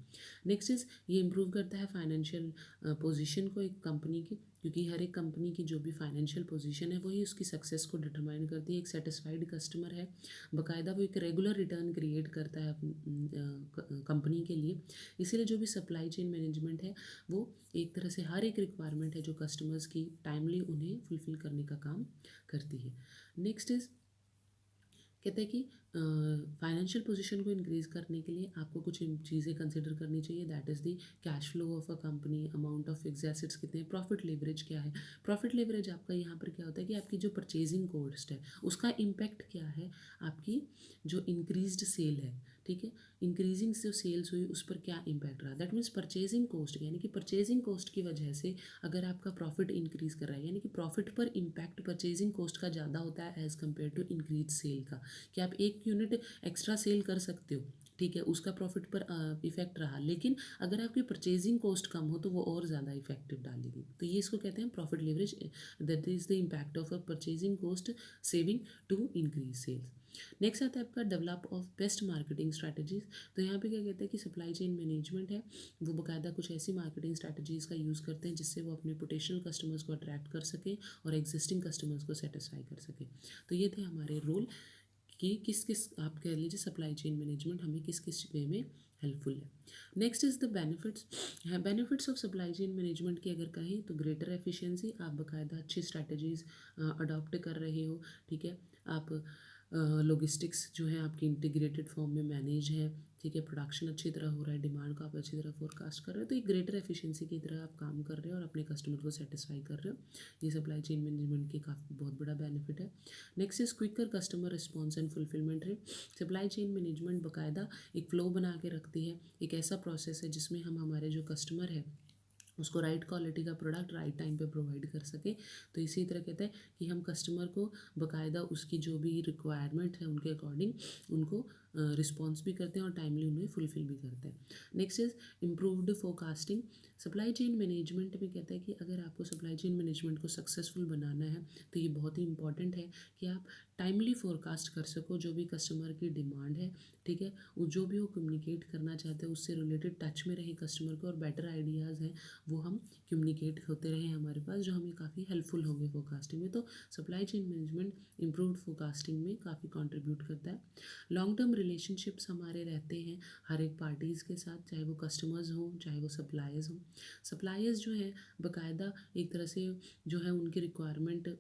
नेक्स्ट इज ये इंप्रूव करता है फाइनेंशियल पोजीशन को एक कंपनी की, क्योंकि हर एक कंपनी की जो भी फाइनेंशियल पोजीशन है वही उसकी सक्सेस को डिटरमाइन करती है। एक सेटिस्फाइड कस्टमर है, बाकायदा वो एक रेगुलर रिटर्न क्रिएट करता है कंपनी के लिए। इसीलिए जो भी सप्लाई चेन मैनेजमेंट है वो एक तरह से हर एक रिक्वायरमेंट है जो कस्टमर्स की टाइमली उन्हें फुलफिल करने का काम करती है। नेक्स्ट इज कहते हैं कि फाइनेंशियल पोजीशन को इंक्रीज़ करने के लिए आपको कुछ चीज़ें कंसिडर करनी चाहिए, that is the cash flow of a company, amount of fix assets कितने हैं, प्रॉफिट लेवरेज क्या है। प्रॉफिट लेवरेज आपका यहाँ पर क्या होता है कि आपकी जो परचेजिंग कॉस्ट है उसका इम्पैक्ट क्या है, आपकी जो इंक्रीज्ड सेल है, ठीक है, इंक्रीजिंग जो सेल्स हुई उस पर क्या इम्पैक्ट रहा। दैट मीन्स परचेजिंग कॉस्ट, यानी कि परचेजिंग कॉस्ट की वजह से अगर आपका प्रॉफिट इंक्रीज़ कर रहा है, यानी कि प्रॉफिट पर इम्पैक्ट परचेजिंग कॉस्ट का ज़्यादा होता है as compare to increase sale का। कि आप एक यूनिट एक्स्ट्रा सेल कर सकते हो, ठीक है, उसका प्रॉफिट पर इफेक्ट रहा, लेकिन अगर आपकी परचेजिंग कॉस्ट कम हो तो वो और ज़्यादा इफेक्टिव डालेगी। तो ये इसको कहते हैं profit leverage, that is the impact of a purchasing cost saving to increase sales. Next आता है आपका develop of best marketing strategies. तो यहाँ पे क्या कहते हैं कि सप्लाई चेन मैनेजमेंट है वो बाकायदा कुछ ऐसी मार्केटिंग स्ट्रैटेजीज़ का यूज़ करते हैं जिससे वो अपने पोटेंशियल कस्टमर्स को अट्रैक्ट कर सके और एग्जिस्टिंग कस्टमर्स को सेटिस्फाई कर सके। तो ये थे हमारे रोल कि किस किस आप कह लीजिए सप्लाई चेन मैनेजमेंट हमें किस किस वे में हेल्पफुल है। Next is the benefits. है benefits of supply chain management की अगर कहें तो ग्रेटर एफिशिएंसी, आप बाकायदा अच्छी स्ट्रैटेजीज़ अडॉप्ट कर रहे हो, ठीक है। आप लॉजिस्टिक्स जो है आपकी इंटीग्रेटेड फॉर्म में मैनेज है, ठीक है, प्रोडक्शन अच्छी तरह हो रहा है, डिमांड को आप अच्छी तरह फोरकास्ट कर रहे हो, तो एक ग्रेटर एफिशिएंसी की तरह आप काम कर रहे हो और अपने कस्टमर को सेटिस्फाई कर रहे हो। ये सप्लाई चेन मैनेजमेंट की काफ़ी बहुत बड़ा बेनिफिट है। Next is quicker customer response and fulfilment rate. Supply chain management बाकायदा एक फ्लो बना के रखती है, एक ऐसा प्रोसेस है जिसमें हम हमारे जो कस्टमर है उसको राइट क्वालिटी का प्रोडक्ट राइट टाइम पे प्रोवाइड कर सके। तो इसी तरह कहते हैं कि हम कस्टमर को बाकायदा उसकी जो भी रिक्वायरमेंट है उनके अकॉर्डिंग उनको रिस्पॉन्स भी करते हैं और टाइमली उन्हें फुलफिल भी करते हैं। Next is improved forecasting. Supply chain management में कहता है कि अगर आपको सप्लाई चेन मैनेजमेंट को सक्सेसफुल बनाना है तो ये बहुत ही इंपॉर्टेंट है कि आप टाइमली फोरकास्ट कर सको जो भी कस्टमर की डिमांड है, ठीक है, वो जो भी वो कम्युनिकेट करना चाहते हैं उससे रिलेटेड टच में रहे कस्टमर को, और बेटर आइडियाज़ हैं वो हम कम्युनिकेट होते रहे हमारे पास, जो हमें काफ़ी हेल्पफुल होंगे फोरकास्टिंग में। तो supply chain management improved forecasting में काफ़ी कंट्रीब्यूट करता है। लॉन्ग टर्म रिलेशनशिप्स हमारे रहते हैं हर एक पार्टीज़ के साथ, चाहे वो कस्टमर्स हों चाहे वो सप्लायर्स हों। सप्लायर्स जो है बाकायदा एक तरह से जो है उनकी रिक्वायरमेंट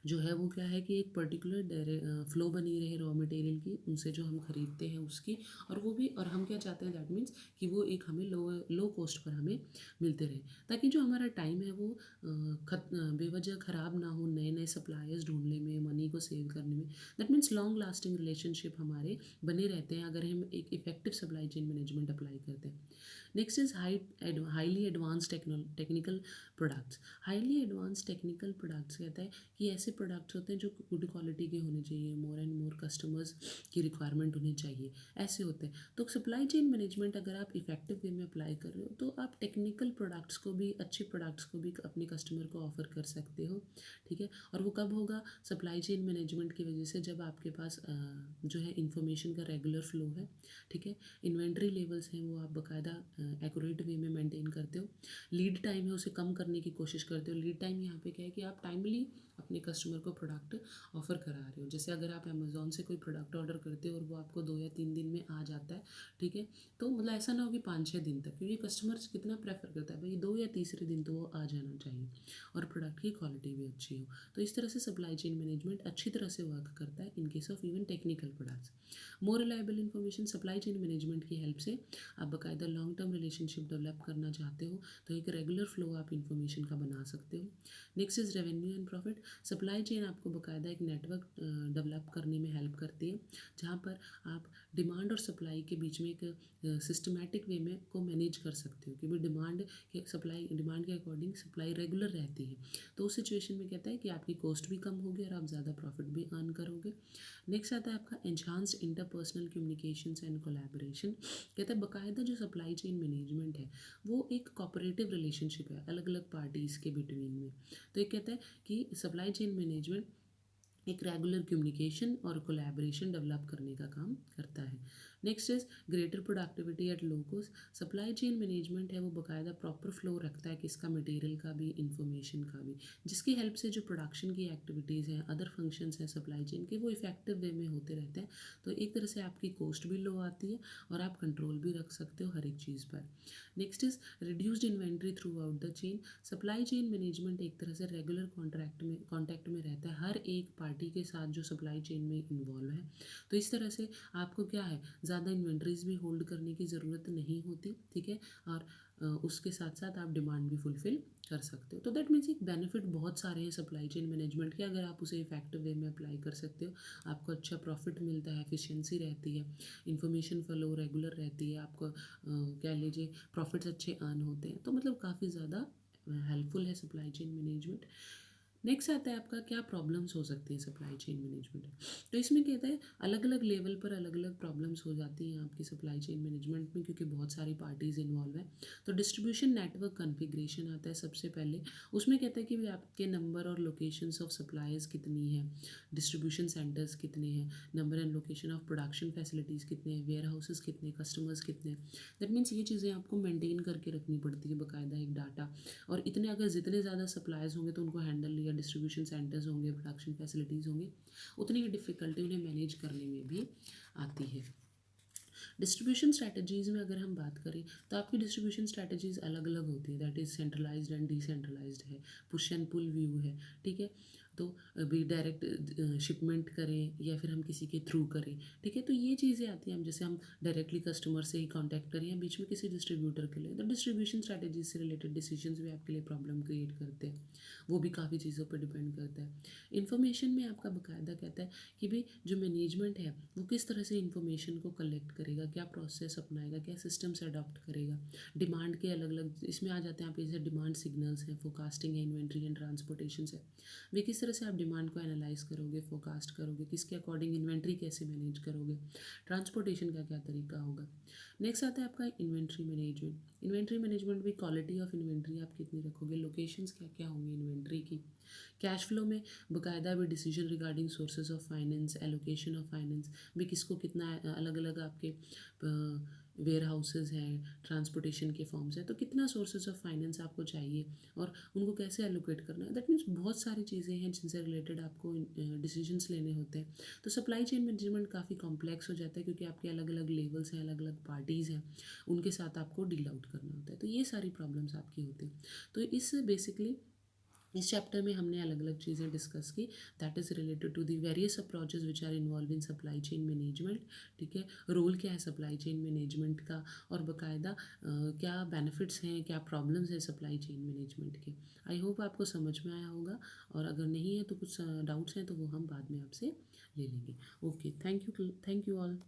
जो है वो क्या है कि एक पर्टिकुलर फ्लो बनी रहे रॉ मटेरियल की, उनसे जो हम खरीदते हैं उसकी, और वो भी, और हम क्या चाहते हैं दैट मीन्स कि वो एक हमें लो कॉस्ट पर हमें मिलते रहे, ताकि जो हमारा टाइम है वो बेवजह ख़राब ना हो नए नए सप्लायर्स ढूंढने में, मनी को सेव करने में। That means long lasting relationship हमारे बने रहते हैं अगर हम एक effective supply chain management apply करते हैं। Next is highly advance technical products. Highly advance technical products कहता है कि ऐसे प्रोडक्ट्स होते हैं जो गुड क्वालिटी के होने चाहिए, मोर एंड मोर कस्टमर्स की रिक्वायरमेंट उन्हें चाहिए, ऐसे होते हैं। तो सप्लाई चेन मैनेजमेंट अगर आप इफेक्टिव वे में अप्लाई कर रहे हो तो आप टेक्निकल प्रोडक्ट्स को भी, अच्छे प्रोडक्ट्स को भी अपने कस्टमर को ऑफर कर सकते हो, ठीक है। और वो कब होगा? सप्लाई चेन मैनेजमेंट की वजह से, जब आपके पास जो है इंफॉर्मेशन का रेगुलर फ्लो है, ठीक है, इन्वेंट्री लेवल्स हैं वो आप बाकायदा एक्यूरेट वे में मेंटेन करते हो, लीड टाइम है उसे कम करने की कोशिश करते हो। लीड टाइम यहाँ पे क्या है कि आप टाइमली अपने कस्टमर को प्रोडक्ट ऑफर करा रहे हो। जैसे अगर आप अमेज़ॉन से कोई प्रोडक्ट ऑर्डर करते हो और वो आपको 2 या 3 दिन में आ जाता है, ठीक है, तो मतलब ऐसा ना हो कि 5-6 दिन तक, क्योंकि कस्टमर कितना प्रेफर करता है भाई 2 या तीसरे दिन तो वो आ जाना चाहिए और प्रोडक्ट की क्वालिटी भी अच्छी हो। तो इस तरह से सप्लाई चेन मैनेजमेंट अच्छी तरह से वर्क करता है in case of even technical products. More reliable information, supply chain management की हेल्प से आप बाकायदा लॉन्ग टर्म रिलेशनशिप डेवलप करना चाहते हो तो एक रेगुलर फ्लो आप इन्फॉर्मेशन का बना सकते हो। Next is revenue and profit. Supply chain आपको बाकायदा एक नेटवर्क डेवलप करने में हेल्प करती है, जहाँ पर आप डिमांड और सप्लाई के बीच में एक सिस्टमैटिक वे में को मैनेज कर सकते हो कि भाई डिमांड के अकॉर्डिंग सप्लाई रेगुलर रहती है। तो उस सिचुएशन में कहता है कि आपकी कॉस्ट भी कम होगी और आप ज़्यादा प्रॉफिट भी अर्न करोगे। नेक्स्ट आता है आपका enhanced interpersonal communications and collaboration. कहता है बाकायदा जो सप्लाई चेन मैनेजमेंट है वो एक कोऑपरेटिव रिलेशनशिप है अलग अलग पार्टीज़ के बिटवीन में। तो ये कहता है कि सप्लाई चेन मैनेजमेंट एक रेगुलर कम्युनिकेशन और कोलैबोरेशन डेवलप करने का काम करता है। Next is greater productivity at low cost. Supply chain management है वो बाकायदा प्रॉपर फ्लो रखता है किसका, मटेरियल का भी, इंफॉर्मेशन का भी, जिसकी हेल्प से जो प्रोडक्शन की एक्टिविटीज़ हैं, अदर फंक्शंस हैं सप्लाई चेन के, वो इफेक्टिव वे में होते रहते हैं। तो एक तरह से आपकी कॉस्ट भी लो आती है और आप कंट्रोल भी रख सकते हो हर एक चीज़ पर। Next is reduced inventory through out the chain. Supply chain management एक तरह से रेगुलर कॉन्टैक्ट में रहता है हर एक पार्टी के साथ जो सप्लाई चेन में इन्वॉल्व है। तो इस तरह से आपको क्या है, ज़्यादा इन्वेंट्रीज भी होल्ड करने की ज़रूरत नहीं होती, ठीक है, और उसके साथ साथ आप डिमांड भी फुलफ़िल कर सकते हो। तो दैट मीन्स एक बेनिफिट बहुत सारे हैं सप्लाई चेन मैनेजमेंट के, अगर आप उसे इफेक्टिव वे में अप्लाई कर सकते हो। आपको अच्छा प्रॉफिट मिलता है, एफिशिएंसी रहती है, इन्फॉर्मेशन फ्लो रेगुलर रहती है, आपको कह लीजिए प्रॉफिट्स अच्छे अर्न होते हैं। तो मतलब काफ़ी ज़्यादा हेल्पफुल है सप्लाई चेन मैनेजमेंट। नेक्स्ट आता है आपका क्या प्रॉब्लम्स हो सकती हैं सप्लाई चेन मैनेजमेंट में। तो इसमें कहता है अलग अलग लेवल पर अलग अलग प्रॉब्लम्स हो जाती हैं आपकी सप्लाई चेन मैनेजमेंट में, क्योंकि बहुत सारी पार्टीज़ इन्वॉल्व हैं। तो डिस्ट्रीब्यूशन नेटवर्क कॉन्फ़िगरेशन आता है सबसे पहले। उसमें कहता है कि भाई आपके नंबर और लोकेशंस ऑफ सप्लायर्स कितनी है, डिस्ट्रीब्यूशन सेंटर्स कितने हैं, number and location of production facilities कितने हैं, वेयर हाउसेस कितने, कस्टमर्स कितने हैं। दैट मीन्स ये चीज़ें आपको मेंटेन करके रखनी पड़ती है बाकायदा एक डाटा। और इतने अगर जितने ज़्यादा सप्लायर्स होंगे तो उनको हैंडल, या डिस्ट्रीब्यूशन सेंटर्स होंगे, प्रोडक्शन फैसिलिटीज़ होंगी, उतनी ही डिफ़िकल्टी उन्हें मैनेज करने में भी आती है। डिस्ट्रीब्यूशन स्ट्रैटेजीज़ में अगर हम बात करें तो आपकी डिस्ट्रीब्यूशन स्ट्रैटेजीज़ अलग अलग होती है, that is centralised and decentralised है, पुश एंड पुल व्यू है, ठीक है। तो अभी डायरेक्ट शिपमेंट करें या फिर हम किसी के थ्रू करें, ठीक है, तो ये चीज़ें आती हैं। हम जैसे हम डायरेक्टली कस्टमर से ही कांटेक्ट करें या बीच में किसी डिस्ट्रीब्यूटर के लिए, तो डिस्ट्रीब्यूशन स्ट्रैटेजीज से रिलेटेड डिसीजंस भी आपके लिए प्रॉब्लम क्रिएट करते हैं। वो भी काफ़ी चीज़ों पर डिपेंड करता है। इन्फॉर्मेशन में आपका बाकायदा कहता है कि भाई जो मैनेजमेंट है वो किस तरह से इन्फॉर्मेशन को कलेक्ट करेगा, क्या प्रोसेस अपनाएगा, क्या सिस्टम्स अडॉप्ट करेगा। डिमांड के अलग अलग इसमें आ जाते हैं आप, जैसे डिमांड सिग्नल्स हैं, फोरकास्टिंग है, इन्वेंट्री एंड ट्रांसपोर्टेशन है। वे किस तरह से आप डिमांड को एनालाइज करोगे, फोरकास्ट करोगे, किसके अकॉर्डिंग इन्वेंट्री कैसे मैनेज करोगे, ट्रांसपोर्टेशन का क्या तरीका होगा। नेक्स्ट आता है आपका इन्वेंट्री मैनेजमेंट। इन्वेंट्री मैनेजमेंट भी क्वालिटी ऑफ इन्वेंट्री आप कितनी रखोगे, लोकेशंस क्या क्या होंगी इन्वेंट्री की, कैश फ्लो में बकायदा भी decision regarding sources of finance, allocation of finance भी, किसको कितना अलग अलग आपके वेयर हाउसेज हैं, ट्रांसपोर्टेशन के फॉर्म्स हैं, तो कितना सोर्सेज ऑफ फाइनेंस आपको चाहिए और उनको कैसे एलोकेट करना है। दैट मीन्स बहुत सारी चीज़ें हैं जिनसे रिलेटेड आपको डिसीजंस लेने होते हैं। तो सप्लाई चेन मैनेजमेंट काफ़ी कॉम्प्लेक्स हो जाता है क्योंकि आपके अलग अलग लेवल्स हैं, अलग अलग पार्टीज़ हैं, उनके साथ आपको डील आउट करना होता है। तो ये सारी प्रॉब्लम्स आपकी होती हैं। तो इस बेसिकली इस चैप्टर में हमने अलग अलग चीज़ें डिस्कस की, that is related to the various approaches which are involve in supply chain management. ठीक है, रोल क्या है सप्लाई चेन मैनेजमेंट का, और बाकायदा क्या बेनिफिट्स हैं, क्या प्रॉब्लम्स हैं सप्लाई चेन मैनेजमेंट के। आई होप आपको समझ में आया होगा, और अगर नहीं है तो कुछ डाउट्स हैं तो वो हम बाद में आपसे ले लेंगे। Okay, thank you all.